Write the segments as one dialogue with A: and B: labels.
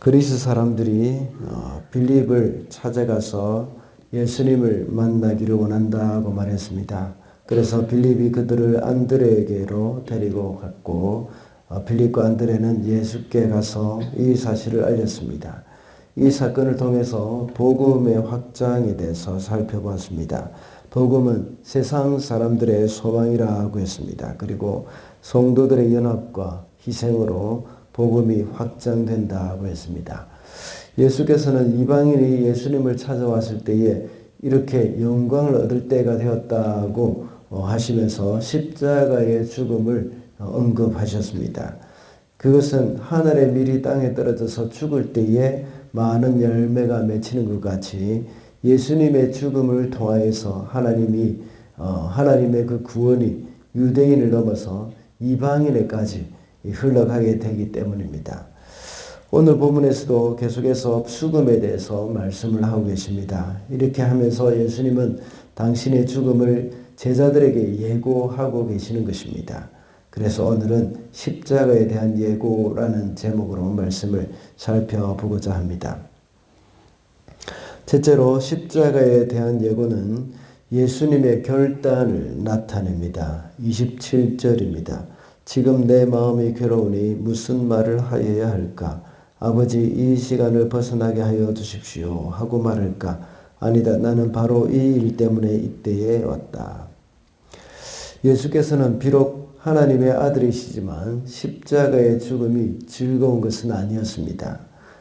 A: 그리스 사람들이 빌립을 찾아가서 예수님을 만나기를 원한다고 말했습니다. 그래서 빌립이 그들을 안드레에게로 데리고 갔고 빌립과 안드레는 예수께 가서 이 사실을 알렸습니다. 이 사건을 통해서 복음의 확장에 대해서 살펴보았습니다. 복음은 세상 사람들의 소망이라고 했습니다. 그리고 성도들의 연합과 희생으로 복음이 확장된다고 했습니다. 예수께서는 이방인이 예수님을 찾아왔을 때에 이렇게 영광을 얻을 때가 되었다고 하시면서 십자가의 죽음을 언급하셨습니다. 그것은 하늘의 밀이 땅에 떨어져서 죽을 때에 많은 열매가 맺히는 것 같이 예수님의 죽음을 통하여서 하나님의 그 구원이 유대인을 넘어서 이방인에까지 흘러가게 되기 때문입니다. 오늘 본문에서도 계속해서 죽음에 대해서 말씀을 하고 계십니다. 이렇게 하면서 예수님은 당신의 죽음을 제자들에게 예고하고 계시는 것입니다. 그래서 오늘은 십자가에 대한 예고라는 제목으로 말씀을 살펴보고자 합니다. 첫째로 십자가에 대한 예고는 예수님의 결단을 나타냅니다. 27절입니다. 지금 내 마음이 괴로우니 무슨 말을 하여야 할까? 아버지 이 시간을 벗어나게 하여 주십시오 하고 말할까? 아니다. 나는 바로 이 일 때문에 이때에 왔다. 예수께서는 비록 하나님의 아들이시지만 십자가의 죽음이 즐거운 것은 아니었습니다.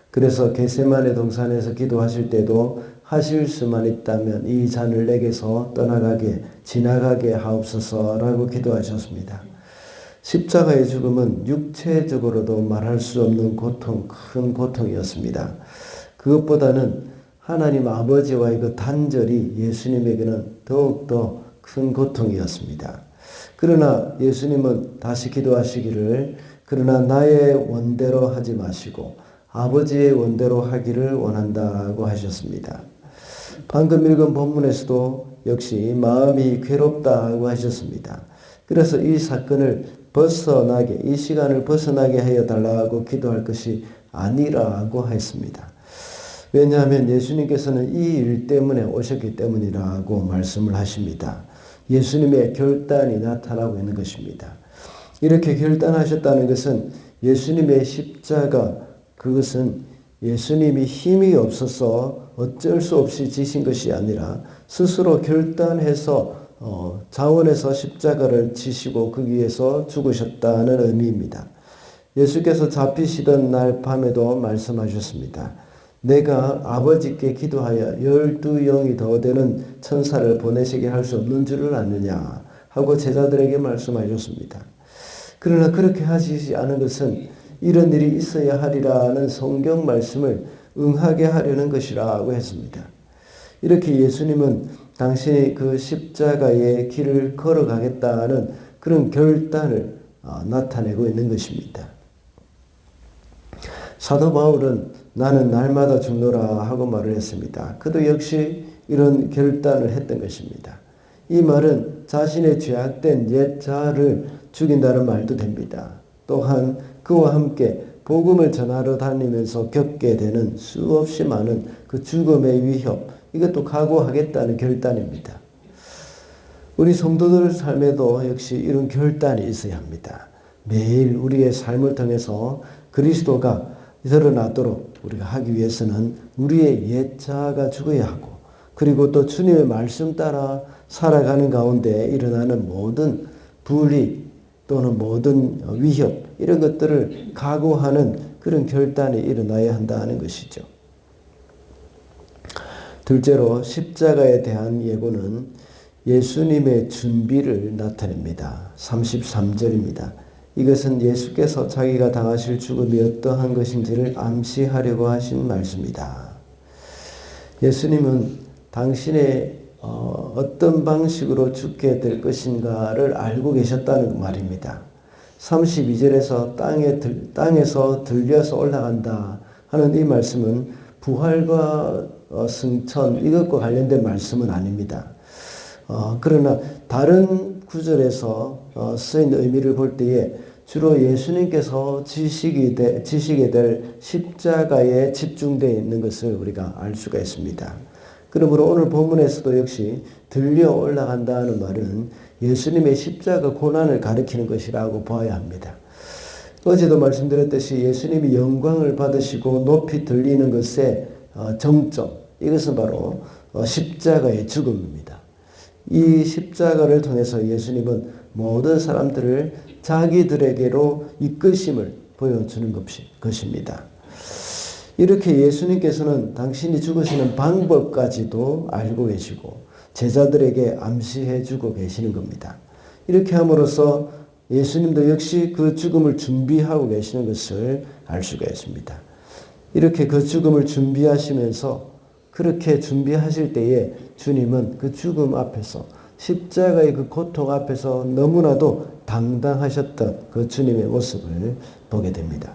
A: 그래서 겟세마네 동산에서 기도하실 때도 하실 수만 있다면 이 잔을 내게서 지나가게 하옵소서라고 기도하셨습니다. 십자가의 죽음은 육체적으로도 말할 수 없는 큰 고통이었습니다. 그것보다는 하나님 아버지와의 그 단절이 예수님에게는 더욱더 큰 고통이었습니다. 그러나 예수님은 다시 기도하시기를 그러나 나의 원대로 하지 마시고 아버지의 원대로 하기를 원한다고 하셨습니다. 방금 읽은 본문에서도 역시 마음이 괴롭다고 하셨습니다. 그래서 이 사건을 이 시간을 벗어나게 하여 달라고 기도할 것이 아니라고 했습니다. 왜냐하면 예수님께서는 이 일 때문에 오셨기 때문이라고 말씀을 하십니다. 예수님의 결단이 나타나고 있는 것입니다. 이렇게 결단하셨다는 것은 예수님의 십자가, 그것은 예수님이 힘이 없어서 어쩔 수 없이 지신 것이 아니라 스스로 결단해서 자원해서 십자가를 지시고 거기에서 죽으셨다는 의미입니다. 예수께서 잡히시던 날 밤에도 말씀하셨습니다. 내가 아버지께 기도하여 12영이 더 되는 천사를 보내시게 할 수 없는 줄을 아느냐 하고 제자들에게 말씀하셨습니다. 그러나 그렇게 하시지 않은 것은 이런 일이 있어야 하리라는 성경 말씀을 응하게 하려는 것이라고 했습니다. 이렇게 예수님은 당신이 그 십자가의 길을 걸어가겠다는 그런 결단을 나타내고 있는 것입니다. 사도 바울은 나는 날마다 죽노라 하고 말을 했습니다. 그도 역시 이런 결단을 했던 것입니다. 이 말은 자신의 죄악된 옛 자아를 죽인다는 말도 됩니다. 또한 그와 함께 복음을 전하러 다니면서 겪게 되는 수없이 많은 그 죽음의 위협, 이것도 각오하겠다는 결단입니다. 우리 성도들 삶에도 역시 이런 결단이 있어야 합니다. 매일 우리의 삶을 통해서 그리스도가 드러나도록 우리가 하기 위해서는 우리의 옛 자아가 죽어야 하고, 그리고 또 주님의 말씀 따라 살아가는 가운데 일어나는 모든 불이 또는 모든 위협, 이런 것들을 각오하는 그런 결단이 일어나야 한다는 것이죠. 둘째로 십자가에 대한 예고는 예수님의 준비를 나타냅니다. 33절입니다. 이것은 예수께서 자기가 당하실 죽음이 어떠한 것인지를 암시하려고 하신 말씀이다. 예수님은 당신의 어떤 방식으로 죽게 될 것인가를 알고 계셨다는 말입니다. 32절에서 땅에서 들려서 올라간다 하는 이 말씀은 부활과 승천, 이것과 관련된 말씀은 아닙니다. 그러나 다른 구절에서 쓰인 의미를 볼 때에 주로 예수님께서 지시게 될 십자가에 집중되어 있는 것을 우리가 알 수가 있습니다. 그러므로 오늘 본문에서도 역시 들려 올라간다는 말은 예수님의 십자가 고난을 가리키는 것이라고 보아야 합니다. 어제도 말씀드렸듯이 예수님이 영광을 받으시고 높이 들리는 것의 정점, 이것은 바로 십자가의 죽음입니다. 이 십자가를 통해서 예수님은 모든 사람들을 자기들에게로 이끄심을 보여주는 것입니다. 이렇게 예수님께서는 당신이 죽으시는 방법까지도 알고 계시고 제자들에게 암시해 주고 계시는 겁니다. 이렇게 함으로써 예수님도 역시 그 죽음을 준비하고 계시는 것을 알 수가 있습니다. 이렇게 그 죽음을 준비하시면서 그렇게 준비하실 때에 주님은 그 죽음 앞에서 십자가의 그 고통 앞에서 너무나도 당당하셨던 그 주님의 모습을 보게 됩니다.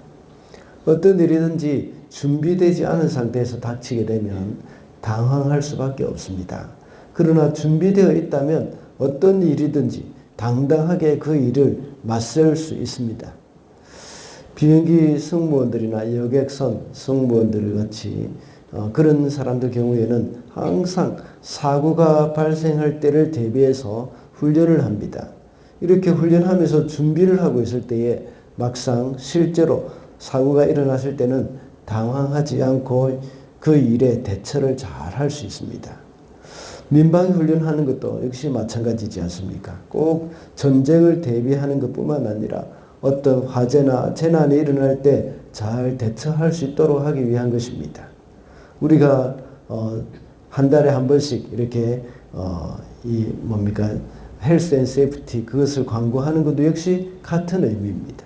A: 어떤 일이든지 준비되지 않은 상태에서 닥치게 되면 당황할 수밖에 없습니다. 그러나 준비되어 있다면 어떤 일이든지 당당하게 그 일을 맞설 수 있습니다. 비행기 승무원들이나 여객선 승무원들 같이 그런 사람들 경우에는 항상 사고가 발생할 때를 대비해서 훈련을 합니다. 이렇게 훈련하면서 준비를 하고 있을 때에 막상 실제로 사고가 일어났을 때는 당황하지 않고 그 일에 대처를 잘 할 수 있습니다. 민방 훈련하는 것도 역시 마찬가지지 않습니까? 꼭 전쟁을 대비하는 것뿐만 아니라 어떤 화재나 재난이 일어날 때 잘 대처할 수 있도록 하기 위한 것입니다. 우리가 한 달에 한 번씩 이렇게 헬스 앤 세이프티 그것을 광고하는 것도 역시 같은 의미입니다.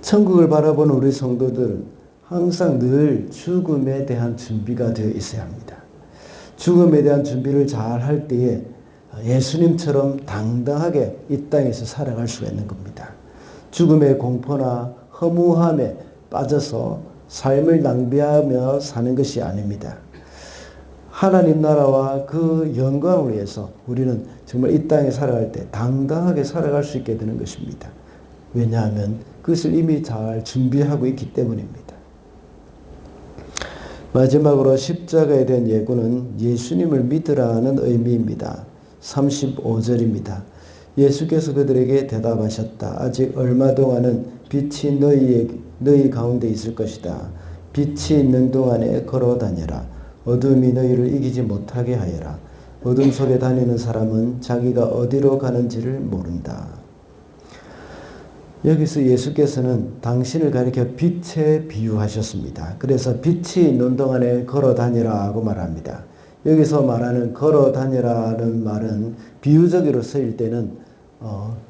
A: 천국을 바라보는 우리 성도들은 항상 늘 죽음에 대한 준비가 되어 있어야 합니다. 죽음에 대한 준비를 잘 할 때에 예수님처럼 당당하게 이 땅에서 살아갈 수가 있는 겁니다. 죽음의 공포나 허무함에 빠져서 삶을 낭비하며 사는 것이 아닙니다. 하나님 나라와 그 영광을 위해서 우리는 정말 이 땅에 살아갈 때 당당하게 살아갈 수 있게 되는 것입니다. 왜냐하면 그것을 이미 잘 준비하고 있기 때문입니다. 마지막으로 십자가에 대한 예고는 예수님을 믿으라는 의미입니다. 35절입니다. 예수께서 그들에게 대답하셨다. 아직 얼마 동안은 빛이 너희 가운데 있을 것이다. 빛이 있는 동안에 걸어 다녀라. 어둠이 너희를 이기지 못하게 하여라. 어둠 속에 다니는 사람은 자기가 어디로 가는지를 모른다. 여기서 예수께서는 당신을 가리켜 빛에 비유하셨습니다. 그래서 빛이 있는 동안에 걸어 다니라 하고 말합니다. 여기서 말하는 걸어 다니라는 말은 비유적으로 쓰일 때는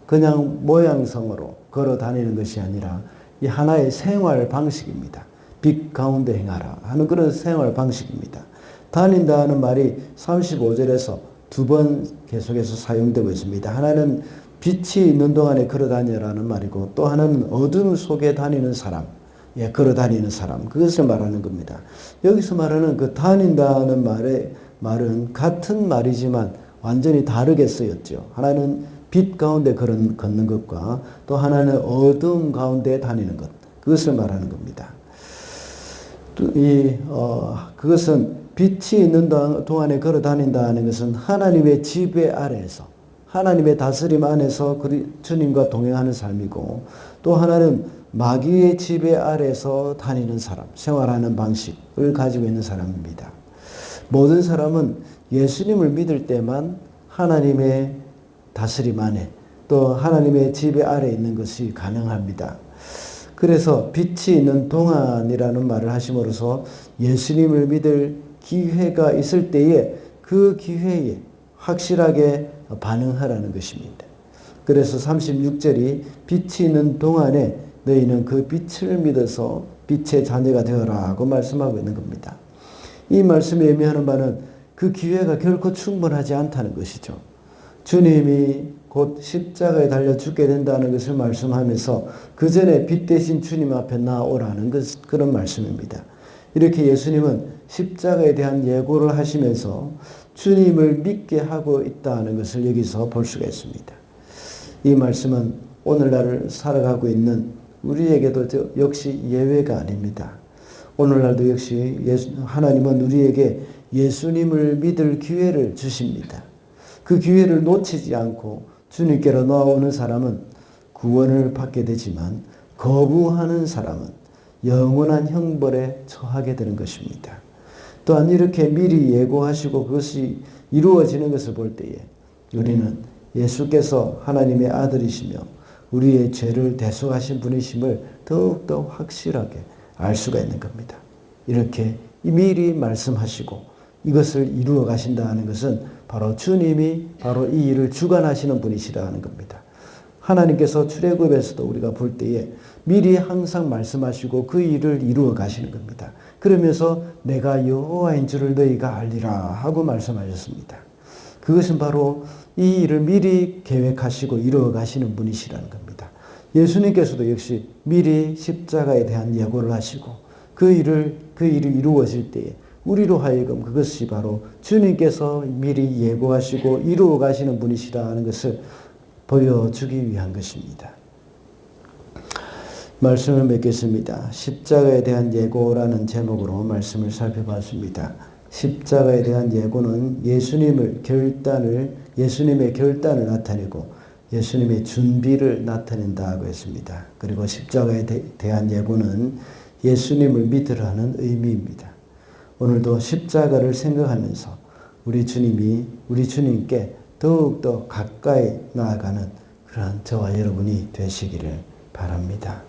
A: 그냥 모양성으로 걸어 다니는 것이 아니라 이 하나의 생활 방식입니다. 빛 가운데 행하라 하는 그런 생활 방식입니다. 다닌다는 말이 35절에서 두 번 계속해서 사용되고 있습니다. 하나는 빛이 있는 동안에 걸어 다니라는 말이고 또 하나는 어둠 속에 다니는 사람, 걸어 다니는 사람, 그것을 말하는 겁니다. 여기서 말하는 그 다닌다는 말은 같은 말이지만 완전히 다르게 쓰였죠. 하나는 빛 가운데 걷는 것과 또 하나는 어둠 가운데 다니는 것, 그것을 말하는 겁니다. 그것은 빛이 있는 동안에 걸어 다닌다는 것은 하나님의 지배 아래에서 하나님의 다스림 안에서 주님과 동행하는 삶이고 또 하나는 마귀의 지배 아래에서 다니는 사람, 생활하는 방식을 가지고 있는 사람입니다. 모든 사람은 예수님을 믿을 때만 하나님의 다스림 안에 또 하나님의 지배 아래에 있는 것이 가능합니다. 그래서 빛이 있는 동안이라는 말을 하심으로써 예수님을 믿을 기회가 있을 때에 그 기회에 확실하게 반응하라는 것입니다. 그래서 36절이 빛이 있는 동안에 너희는 그 빛을 믿어서 빛의 자녀가 되어라 하고 말씀하고 있는 겁니다. 이 말씀이 의미하는 바는 그 기회가 결코 충분하지 않다는 것이죠. 주님이 곧 십자가에 달려 죽게 된다는 것을 말씀하면서 그 전에 빛 대신 주님 앞에 나오라는 그런 말씀입니다. 이렇게 예수님은 십자가에 대한 예고를 하시면서 주님을 믿게 하고 있다는 것을 여기서 볼 수가 있습니다. 이 말씀은 오늘날 살아가고 있는 우리에게도 역시 예외가 아닙니다. 오늘날도 역시 하나님은 우리에게 예수님을 믿을 기회를 주십니다. 그 기회를 놓치지 않고 주님께로 나오는 사람은 구원을 받게 되지만 거부하는 사람은 영원한 형벌에 처하게 되는 것입니다. 또한 이렇게 미리 예고하시고 그것이 이루어지는 것을 볼 때에 우리는 예수께서 하나님의 아들이시며 우리의 죄를 대속하신 분이심을 더욱더 확실하게 알 수가 있는 겁니다. 이렇게 미리 말씀하시고 이것을 이루어 가신다는 것은 바로 주님이 바로 이 일을 주관하시는 분이시라는 겁니다. 하나님께서 출애굽에서도 우리가 볼 때에 미리 항상 말씀하시고 그 일을 이루어 가시는 겁니다. 그러면서 내가 여호와인 줄을 너희가 알리라 하고 말씀하셨습니다. 그것은 바로 이 일을 미리 계획하시고 이루어 가시는 분이시라는 겁니다. 예수님께서도 역시 미리 십자가에 대한 예고를 하시고 그 일이 이루어질 때에 우리로 하여금 그것이 바로 주님께서 미리 예고하시고 이루어 가시는 분이시라는 것을 보여주기 위한 것입니다. 말씀을 맺겠습니다. 십자가에 대한 예고라는 제목으로 말씀을 살펴봤습니다. 십자가에 대한 예고는 예수님의 결단을 나타내고 예수님의 준비를 나타낸다고 했습니다. 그리고 십자가에 대한 예고는 예수님을 믿으라는 의미입니다. 오늘도 십자가를 생각하면서 우리 주님께 더욱더 가까이 나아가는 그러한 저와 여러분이 되시기를 바랍니다.